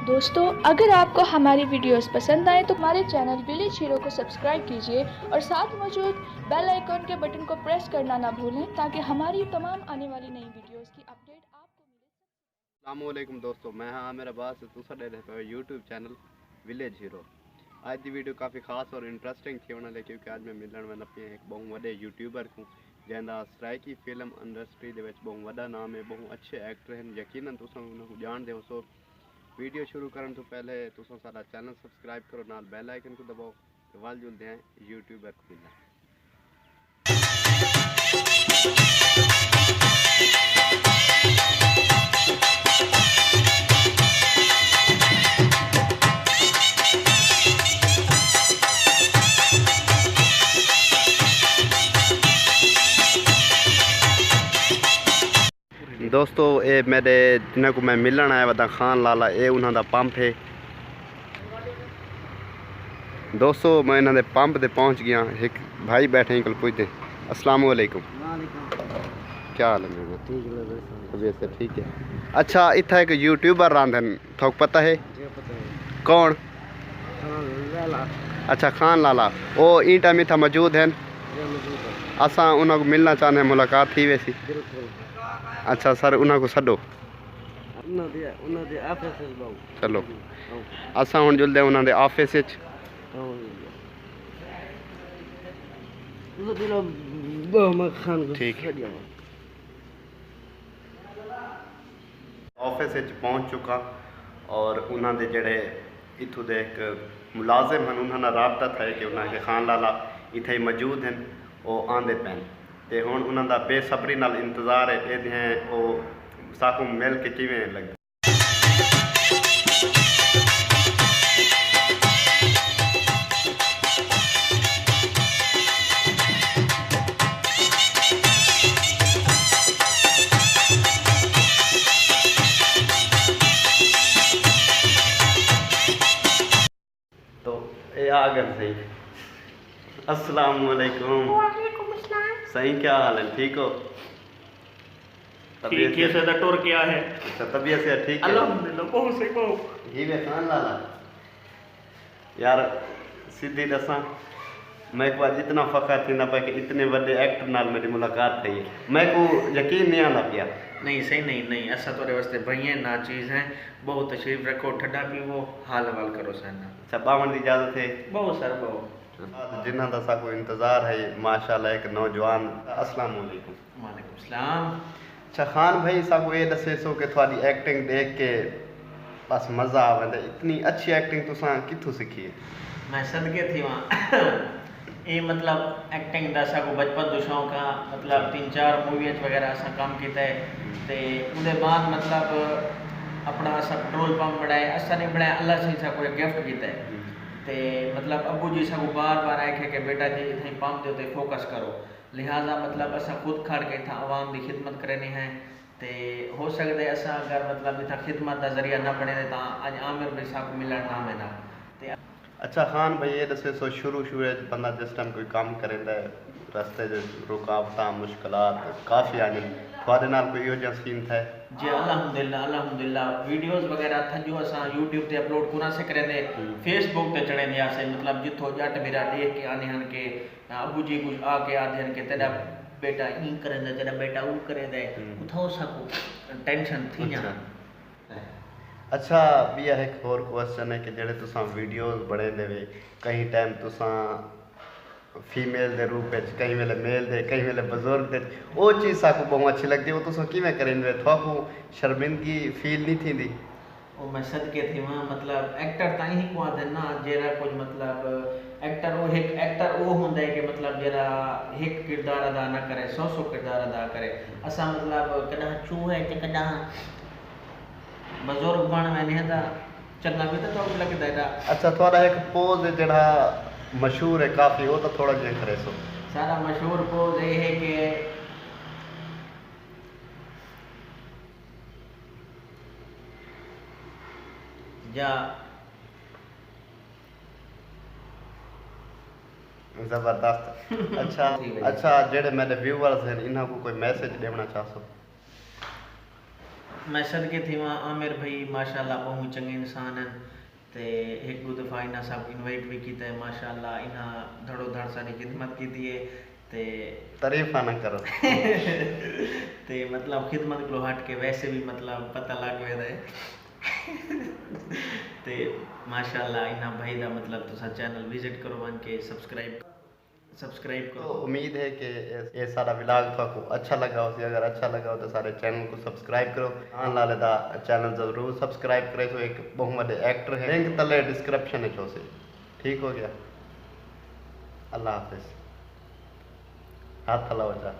दोस्तों, अगर आपको हमारी वीडियोस पसंद आए तो हमारे चैनल विलेज हीरो को सब्सक्राइब कीजिए और साथ मौजूद बेल आइकॉन के बटन को प्रेस करना ना भूलें ताकि हमारी तमाम आने वाली नई वीडियोस की अपडेट आपको मिले। अस्सलाम वालेकुम दोस्तों, मैं हाँ मेरा बात है तुसा दे रहे यूट्यूब चैनल विलेज हीरो। आज की वीडियो काफ़ी खास और इंटरेस्टिंग थी उन्होंने, क्योंकि आज मैं मिलन में अपने एक बहुत बड़े यूट्यूबर को जैसा सराइकी फिल्म इंडस्ट्री के बहुत बड़ा नाम है, बहुत अच्छे एक्टर हैं। यकीनन तुम उन्होंने जानते हो। सो वीडियो शुरू करने तो पहले तुम सारा चैनल सब्सक्राइब करो, नाल बेल आइकन को दबाओ तो वाल जुलते हैं यूट्यूबर को मिलना। दोस्तों ये मेरे जिन्हें को मैं मिलन आया वह खान लाला, ये उन्होंने पंप है। दोस्तों मैं इन्होंने पंप से पहुंच गया। एक भाई बैठे हैं, कल पूछते। अस्सलाम वालेकुम। क्या हाल है? तबीयत से ठीक है। अच्छा, इतना एक यूट्यूबर रांधन थोक पता है कौन? अच्छा, खान लाला। वो ई टाइम इतना मौजूद हैं। असा उन्होंने मिलना चाहते हैं, मुलाकात थी वैसी। अच्छा सर, उन्होंने सदो चलो असा हूँ जुलते उन्होंने ऑफिस। ठीक है, ऑफिस पहुँच चुका और उन्होंने जड़े इतों के एक मुलाजिम हैं उन्होंने रबता था कि उन्होंने खान लाला इतने मौजूद हैं, वो आंदे पैन तो हूँ उन्होंने बेसब्री नाल इंतज़ार है वो साकू मिल के किवें लगे। तो ये आ गए सही। अस्सलाम वालेकुम। सही, क्या हाल है? ठीक हो? ठीक है सदा टूर क्या है? अच्छा, तबीयत से ठीक है? अल्हम्दुलिल्लाह बहुत सही बहुत। ही वे खान लाला यार सीधी दसा, मैं एक बार इतना फ़ख्र थी ना पे कि इतने बड़े एक्टर नाल मेरी मुलाकात थी। मैं को यकीन नहीं आना पिया। नहीं सही नहीं ऐसा तो वास्ते भैया ना चीज़ है। बहुत तशरीफ रखो, ठंडा पीवो, हाल हवाल करो सहना। अच्छा, बावन की इजाज़त है? बहुत सर बहुत। जिन्हों का साको इंतज़ार है माशाल्लाह एक नौजवान। अस्सलाम वालेकुम। वालेकुम सलाम। अच्छा खान भाई, साको ये दसे सो कि थोड़ी एक्टिंग देख के बस मज़ा आवे। इतनी अच्छी एक्टिंग तुसा कित्थों सीखी है? मैं सदके थी वहाँ ये मतलब एक्टिंग का साको बचपन तो शौक है। मतलब 3-4 मूवीज वगैरह असा काम किया है ते उदे बाद मतलब अपना असा पेट्रोल पंप बढ़ाए असा नहीं बढ़ाया, अल्लाह से सा कोई गिफ्ट किया है ते मतलब अबू जी साको बार बार आखे कि बेटा जी इतने पंप के उत्ते फोकस करो, लिहाजा मतलब असा खुद खड़ के था आवाम की खिदमत करनी है ते हो सकता है असा अगर मतलब इतना खिदमत का जरिया न बने तो अज आमिर भाई साको मिलन ना मिला। अच्छा खान भाई, ये दसे सो शुरू बंदा जिस टाइम कोई काम करेंदा है रस्ते रुकावट मुश्किलात काफ़ी आने थोड़े नाल कोई यो सीन था? जी अल्हम्दुलिल्लाह वीडियोस वगैरह था जो असा यूट्यूब पे अपलोड कोना से करेंदे, फेसबुक पे चढ़ेंदे आसे मतलब जिथो जट मेरा देख के आने हन के अबू जी कुछ आके आते हन के तेरा बेटा ई करेंदा, तेरा बेटा वो करेंदा, उठो सको टेंशन थी जा। अच्छा भी एक और क्वेश्चन है कि जेडे तुसा वीडियोस बड़े देवे कई टाइम तुसा फीमेल दे रूप में, कई वेले मेल दे, कई वेले बुजुर्ग दे, वो चीज़ साकू बहुत अच्छी लगती है। वो तुसा किवें करेंदे? थोकू शर्मिंदगी फील नहीं थींदी? वो मैं सदके थी वहाँ मतलब एक्टर ताई ही को आते ना जेरा कुछ मतलब एक्टर वो एक एक्टर वो होंदा है कि मतलब जेरा एक किरदार अदा ना करे 100 किरदार अदा करे। असा मतलब कदा चू है ते कदा बुजुर्ग बन में नहीं था चंगा भी तो लगता है। अच्छा, थोड़ा एक पोज है जड़ा मशहूर है काफ़ी, वो तो थोड़ा जिहा करे सो। सारा मशहूर पोज ये है कि जा जबरदस्त। अच्छा, अच्छा जेडे मेरे व्यूअर्स हैं इन्हों को कोई मैसेज देना चाहो? मैं सदके थी वहाँ आमिर भाई माशाल्लाह बहुत चंगे इंसान हैं ते एक दो दफ़ा इन्हें सब इनवाइट भी किया है माशाल्लाह इन्हें धड़ो धड़ सारी खिदमत की थी ते तारीफ ना करो ते मतलब खिदमत को हट के वैसे भी मतलब पता लग गया है ते माशाल्लाह इन्हें भाई दा मतलब तुसा चैनल विजिट करो वन के सब्सक्राइब तो करो। उम्मीद है कि ये सारा व्लॉग आपको अच्छा लगा हो। अगर अच्छा लगा हो तो सारे चैनल को सब्सक्राइब करो। हाँ लाले दा चैनल जरूर सब्सक्राइब करे। तो एक बहुत बड़े एक्टर है, लिंक तले डिस्क्रिप्शन है जो से। ठीक हो गया, अल्लाह हाफिज। हाथ हलाओ जा।